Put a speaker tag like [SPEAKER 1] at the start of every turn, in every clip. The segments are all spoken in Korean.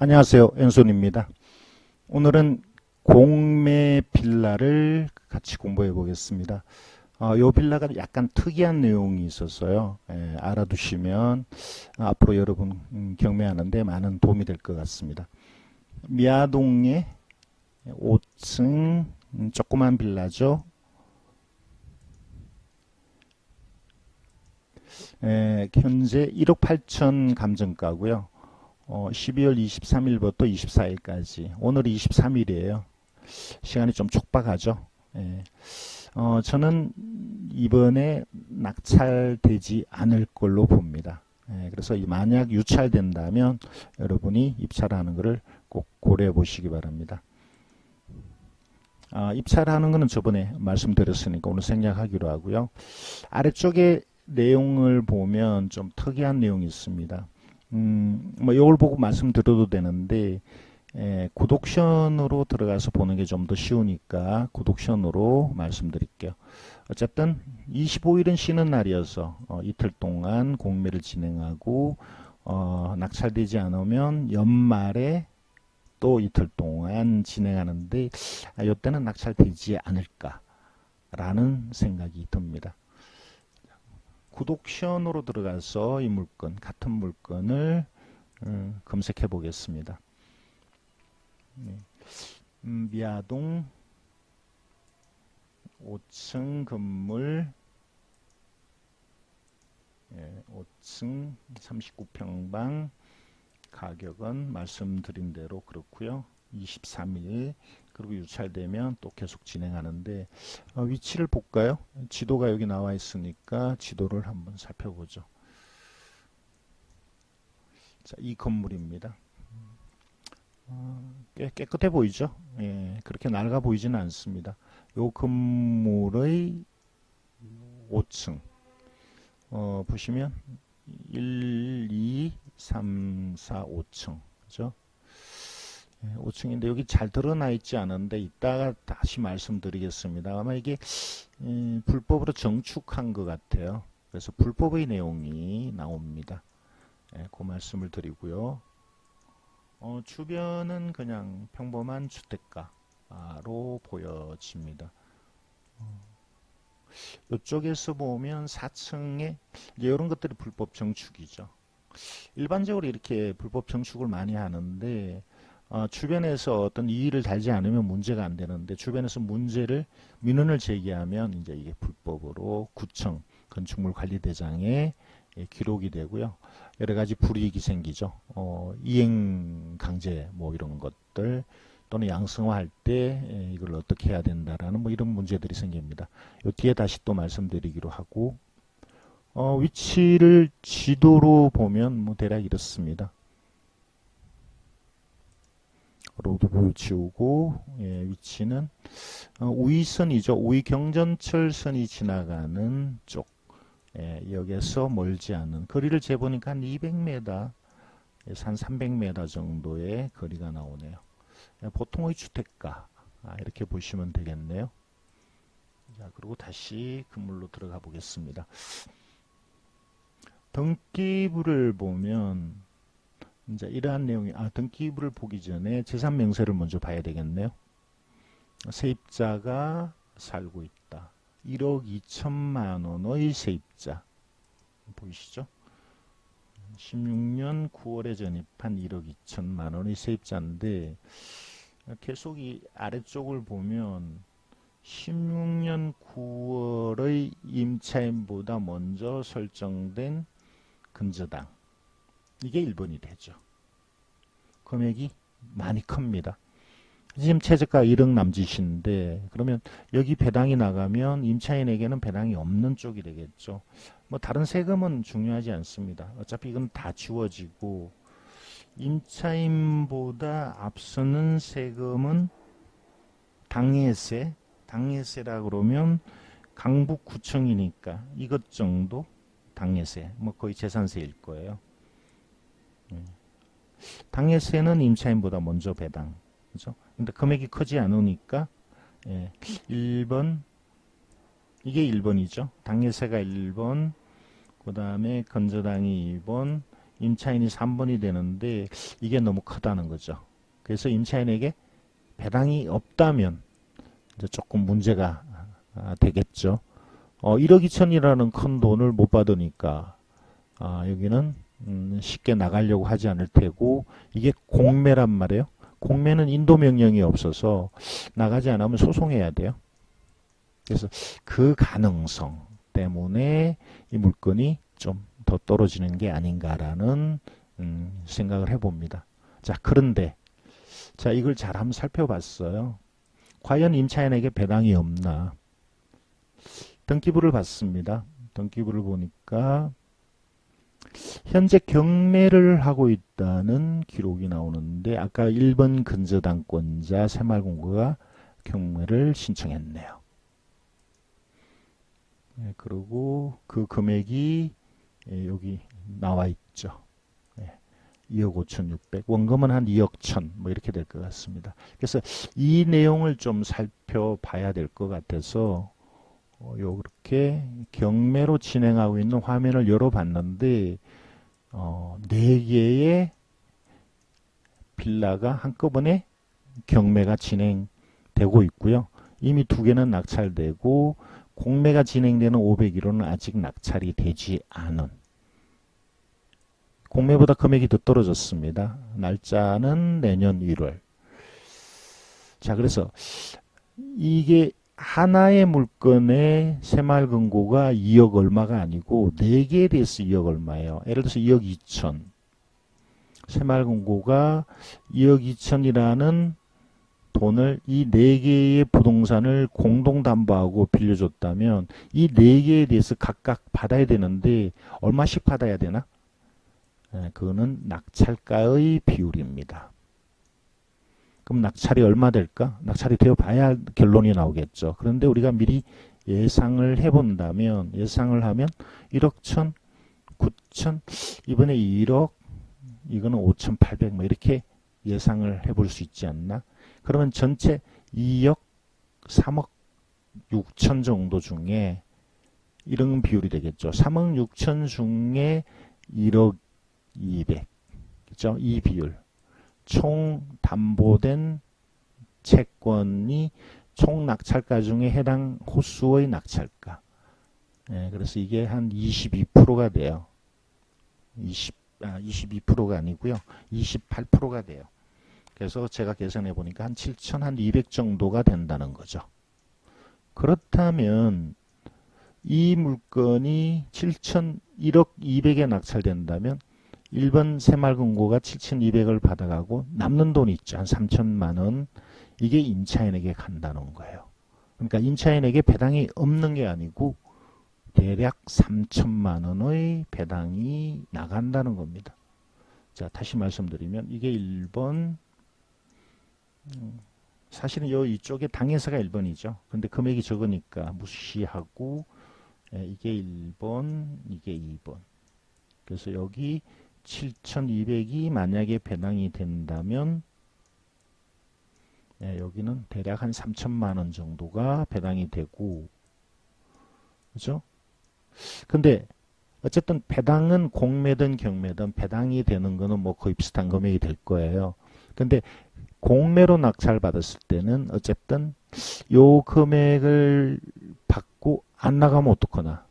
[SPEAKER 1] 안녕하세요. 앤손입니다. 오늘은 공매 빌라를 같이 공부해 보겠습니다. 이 빌라가 약간 특이한 내용이 있었어요. 알아두시면 앞으로 여러분 경매하는데 많은 도움이 될 것 같습니다. 미아동의 5층 조그만 빌라죠. 현재 1억 8천 감정가고요. 12월 23일부터 24일까지. 오늘이 23일이에요. 시간이 좀 촉박하죠. 예. 저는 이번에 낙찰되지 않을 걸로 봅니다. 그래서 만약 유찰된다면 여러분이 입찰하는 것을 꼭 고려해 보시기 바랍니다. 입찰하는 것은 저번에 말씀드렸으니까 오늘 생략하기로 하고요. 아래쪽에 내용을 보면 좀 특이한 내용이 있습니다. 뭐 이걸 보고 말씀드려도 되는데 구독션으로 들어가서 보는 게 좀 더 쉬우니까 구독션으로 말씀드릴게요. 어쨌든 25일은 쉬는 날이어서 이틀 동안 공매를 진행하고 낙찰되지 않으면 연말에 또 이틀 동안 진행하는데 이때는 낙찰되지 않을까라는 생각이 듭니다. 구독션으로 들어가서 이 물건, 같은 물건을 검색해 보겠습니다. 미아동 5층 건물 5층 39평방 가격은 말씀드린 대로 그렇고요. 23일 그리고 유찰되면 또 계속 진행하는데 위치를 볼까요? 지도가 여기 나와 있으니까 지도를 한번 살펴보죠. 자, 이 건물입니다. 꽤 깨끗해 보이죠? 그렇게 낡아 보이지는 않습니다. 이 건물의 5층 보시면 1, 2, 3, 4, 5층 그죠? 5층인데 여기 잘 드러나 있지 않은데 이따가 다시 말씀드리겠습니다. 아마 이게 불법으로 정축한 것 같아요. 그래서 불법의 내용이 나옵니다. 그 말씀을 드리고요. 주변은 그냥 평범한 주택가로 보여집니다. 이쪽에서 보면 4층에 이런 것들이 불법 정축이죠. 일반적으로 이렇게 불법 정축을 많이 하는데 주변에서 어떤 이의를 달지 않으면 문제가 안 되는데 주변에서 민원을 제기하면 이제 이게 불법으로 구청 건축물 관리대장에 기록이 되고요. 여러 가지 불이익이 생기죠. 이행 강제 뭐 이런 것들 또는 양성화할 때 이걸 어떻게 해야 된다라는 뭐 이런 문제들이 생깁니다. 요 뒤에 다시 또 말씀드리기로 하고 위치를 지도로 보면 뭐 대략 이렇습니다. 로드뷰 지우고 위치는 우이선이죠. 우이경전철선이 지나가는 쪽 여기에서 멀지 않은 거리를 재보니까 한 200m 한 300m 정도의 거리가 나오네요. 보통의 주택가 이렇게 보시면 되겠네요. 자, 그리고 다시 건물로 들어가 보겠습니다. 등기부를 보면 이제 이러한 내용이 등기부를 보기 전에 재산 명세를 먼저 봐야 되겠네요. 세입자가 살고 있다. 1억 2천만 원의 세입자 보이시죠? 16년 9월에 전입한 1억 2천만 원의 세입자인데 계속 이 아래쪽을 보면 16년 9월의 임차인보다 먼저 설정된 근저당 이게 1번이 되죠. 금액이 많이 큽니다. 지금 최저가 1억 남짓인데 그러면 여기 배당이 나가면 임차인에게는 배당이 없는 쪽이 되겠죠. 뭐 다른 세금은 중요하지 않습니다. 어차피 이건 다 지워지고 임차인보다 앞서는 세금은 당해세라 그러면 강북구청이니까 이것 정도 당해세 뭐 거의 재산세일 거예요. 당해세는 임차인보다 먼저 배당. 그죠? 근데 금액이 크지 않으니까 1번 이게 1번이죠. 당해세가 1번 그 다음에 건저당이 2번 임차인이 3번이 되는데 이게 너무 크다는 거죠. 그래서 임차인에게 배당이 없다면 이제 조금 문제가 되겠죠. 1억 2천이라는 큰 돈을 못 받으니까 여기는 쉽게 나가려고 하지 않을 테고, 이게 공매란 말이에요. 공매는 인도 명령이 없어서 나가지 않으면 소송해야 돼요. 그래서 그 가능성 때문에 이 물건이 좀 더 떨어지는 게 아닌가라는 생각을 해봅니다. 자, 그런데 자, 이걸 잘 한번 살펴봤어요. 과연 임차인에게 배당이 없나? 등기부를 봤습니다. 등기부를 보니까 현재 경매를 하고 있다는 기록이 나오는데, 아까 1번 근저당권자 새마을금고가 경매를 신청했네요. 네, 그리고 그 금액이 여기 나와 있죠. 2억 5,600, 원금은 한 2억 1천 뭐 이렇게 될 것 같습니다. 그래서 이 내용을 좀 살펴봐야 될 것 같아서 요렇게 경매로 진행하고 있는 화면을 열어봤는데 4개의 빌라가 한꺼번에 경매가 진행되고 있고요. 이미 2개는 낙찰되고 공매가 진행되는 501호는 아직 낙찰이 되지 않은, 공매보다 금액이 더 떨어졌습니다. 날짜는 내년 1월. 자, 그래서 이게 하나의 물건의 새마을금고가 2억 얼마가 아니고 4개에 대해서 2억 얼마예요. 예를 들어서 2억 2천. 새마을금고가 2억 2천이라는 돈을 이 4개의 부동산을 공동담보하고 빌려줬다면 이 4개에 대해서 각각 받아야 되는데 얼마씩 받아야 되나? 그거는 낙찰가의 비율입니다. 그럼 낙찰이 얼마 될까? 낙찰이 되어 봐야 결론이 나오겠죠. 그런데 우리가 미리 예상을 해본다면, 예상을 하면 1억 1천, 9천, 이번에 1억, 이거는 5,800 뭐 이렇게 예상을 해볼 수 있지 않나? 그러면 전체 2억 3억 6천 정도 중에 이런 비율이 되겠죠. 3억 6천 중에 1억 200, 그죠? 이 비율. 총 담보된 채권이 총 낙찰가 중에 해당 호수의 낙찰가. 그래서 이게 한 22%가 돼요. 22%가 아니고요. 28%가 돼요. 그래서 제가 계산해 보니까 한 7,200 정도가 된다는 거죠. 그렇다면 이 물건이 1억 200에 낙찰된다면 1번 새마을금고가 7,200을 받아가고 남는 돈이 있죠. 한 3천만 원. 이게 임차인에게 간다는 거예요. 그러니까 임차인에게 배당이 없는 게 아니고 대략 3천만 원의 배당이 나간다는 겁니다. 자, 다시 말씀드리면 이게 1번, 사실은 이쪽에 당해서가 1번이죠. 근데 금액이 적으니까 무시하고 이게 1번, 이게 2번. 그래서 여기 7,200이 만약에 배당이 된다면 여기는 대략 한 3천만 원 정도가 배당이 되고, 그죠? 근데 어쨌든 배당은 공매든 경매든 배당이 되는 거는 뭐 거의 비슷한 금액이 될 거예요. 근데 공매로 낙찰 받았을 때는 어쨌든 요 금액을 받고 안 나가면 어떡하나?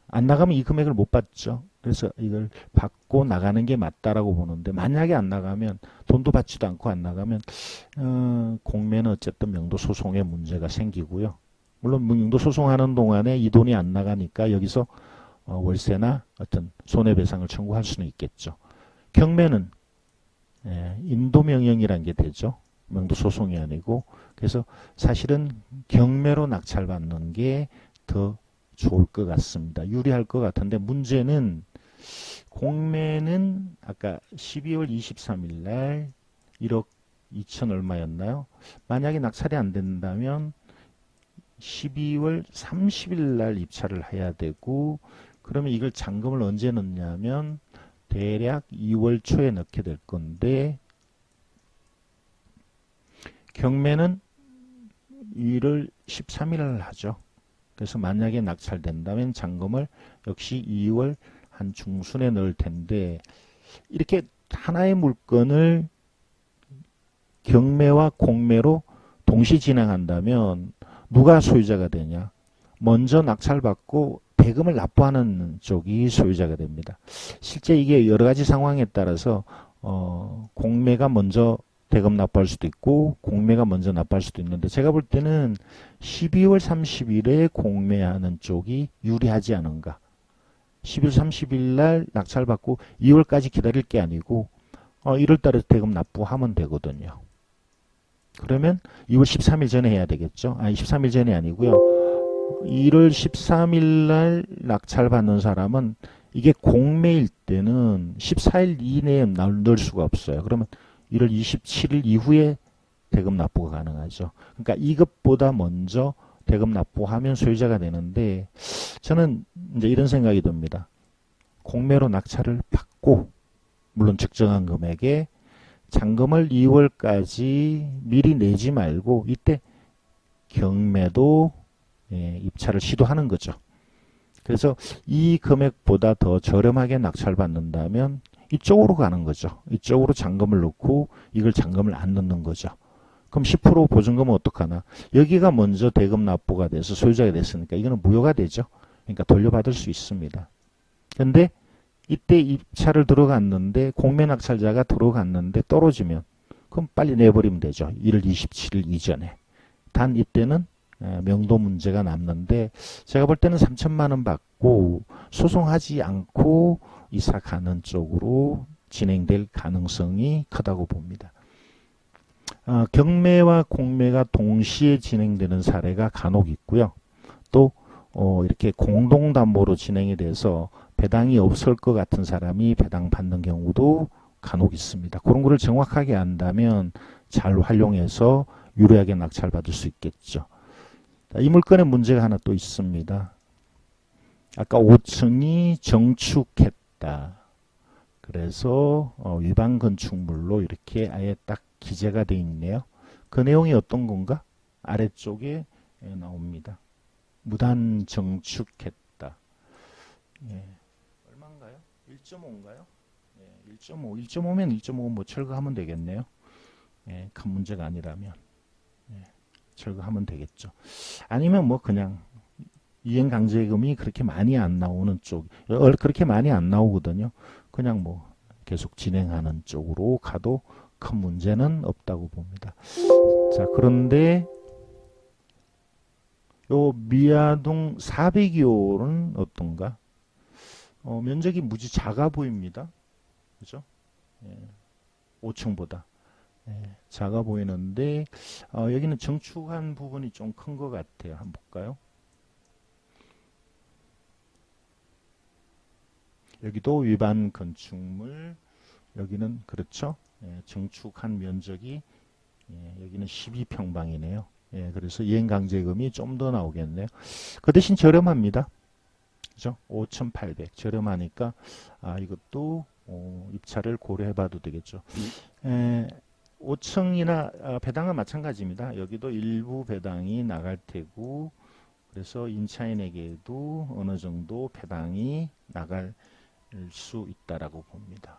[SPEAKER 1] 안 나가면 이 금액을 못 받죠. 그래서 이걸 받고 나가는 게 맞다라고 보는데, 만약에 안 나가면, 돈도 받지도 않고 안 나가면 공매는 어쨌든 명도 소송에 문제가 생기고요. 물론 명도 소송하는 동안에 이 돈이 안 나가니까 여기서 월세나 어떤 손해배상을 청구할 수는 있겠죠. 경매는 인도명령이라는 게 되죠. 명도 소송이 아니고. 그래서 사실은 경매로 낙찰받는 게 더 좋을 것 같습니다. 유리할 것 같은데, 문제는 공매는 아까 12월 23일 날 1억 2천 얼마였나요? 만약에 낙찰이 안 된다면 12월 30일 날 입찰을 해야 되고, 그러면 이걸 잔금을 언제 넣냐면 대략 2월 초에 넣게 될 건데, 경매는 1월 13일 날 하죠. 그래서 만약에 낙찰된다면 잔금을 역시 2월 한 중순에 넣을 텐데 이렇게 하나의 물건을 경매와 공매로 동시 진행한다면 누가 소유자가 되냐? 먼저 낙찰받고 대금을 납부하는 쪽이 소유자가 됩니다. 실제 이게 여러 가지 상황에 따라서 공매가 먼저 대금 납부할 수도 있고 공매가 먼저 납부할 수도 있는데 제가 볼 때는 12월 30일에 공매하는 쪽이 유리하지 않은가. 12월 30일 날 낙찰받고 2월까지 기다릴 게 아니고 1월 달에 대금 납부하면 되거든요. 그러면 2월 13일 전에 해야 되겠죠. 13일 전이 아니고요. 1월 13일 날 낙찰받는 사람은 이게 공매일 때는 14일 이내에 넣을 수가 없어요. 그러면 1월 27일 이후에 대금 납부가 가능하죠. 그러니까 이것보다 먼저 대금 납부하면 소유자가 되는데 저는 이제 이런 생각이 듭니다. 공매로 낙찰을 받고 물론 측정한 금액에 잔금을 2월까지 미리 내지 말고 이때 경매도 입찰을 시도하는 거죠. 그래서 이 금액보다 더 저렴하게 낙찰받는다면 이쪽으로 가는 거죠. 이쪽으로 잔금을 넣고 이걸 잔금을 안 넣는 거죠. 그럼 10% 보증금은 어떡하나? 여기가 먼저 대금 납부가 돼서 소유자가 됐으니까 이거는 무효가 되죠. 그러니까 돌려받을 수 있습니다. 근데 이때 입찰을 들어갔는데 공매 낙찰자가 들어갔는데 떨어지면 그럼 빨리 내버리면 되죠. 1월 27일 이전에. 단 이때는 명도 문제가 남는데 제가 볼 때는 3천만 원 받고 소송하지 않고 이사 가는 쪽으로 진행될 가능성이 크다고 봅니다. 경매와 공매가 동시에 진행되는 사례가 간혹 있고요. 또 이렇게 공동담보로 진행이 돼서 배당이 없을 것 같은 사람이 배당 받는 경우도 간혹 있습니다. 그런 거를 정확하게 안다면 잘 활용해서 유리하게 낙찰받을 수 있겠죠. 이 물건에 문제가 하나 또 있습니다. 아까 5층이 정축했다. 그래서 위반 건축물로 이렇게 아예 딱 기재가 되어 있네요. 그 내용이 어떤 건가? 아래쪽에 나옵니다. 무단 정축했다. 예. 얼마인가요? 1.5인가요? 예, 1.5. 1.5면 1.5 뭐 철거하면 되겠네요. 예, 큰 문제가 아니라면. 예, 철거하면 되겠죠. 아니면 뭐 그냥 이행강제금이 그렇게 많이 안 나오는 쪽, 그렇게 많이 안 나오거든요. 그냥 뭐 계속 진행하는 쪽으로 가도 큰 문제는 없다고 봅니다. 자, 그런데 요 미아동 402호는 어떤가? 면적이 무지 작아 보입니다. 그죠? 예, 5층보다. 예, 작아 보이는데 여기는 정축한 부분이 좀 큰 것 같아요. 한번 볼까요? 여기도 위반 건축물, 여기는 그렇죠. 예, 정축한 면적이 여기는 12평방이네요. 예, 그래서 이행강제금이 좀 더 나오겠네요. 그 대신 저렴합니다. 그죠? 5,800 저렴하니까 이것도 입찰을 고려해봐도 되겠죠. 5층이나 배당은 마찬가지입니다. 여기도 일부 배당이 나갈 테고 그래서 임차인에게도 어느 정도 배당이 나갈 수 있다라고 봅니다.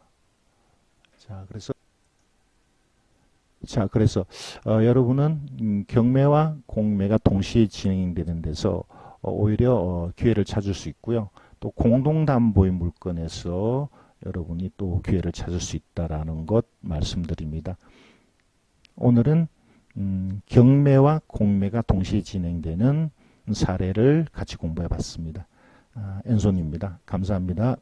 [SPEAKER 1] 자, 그래서 여러분은 경매와 공매가 동시에 진행되는 데서 오히려 기회를 찾을 수 있고요. 또 공동담보의 물건에서 여러분이 또 기회를 찾을 수 있다라는 것 말씀드립니다. 오늘은 경매와 공매가 동시에 진행되는 사례를 같이 공부해 봤습니다. 엔손입니다. 감사합니다.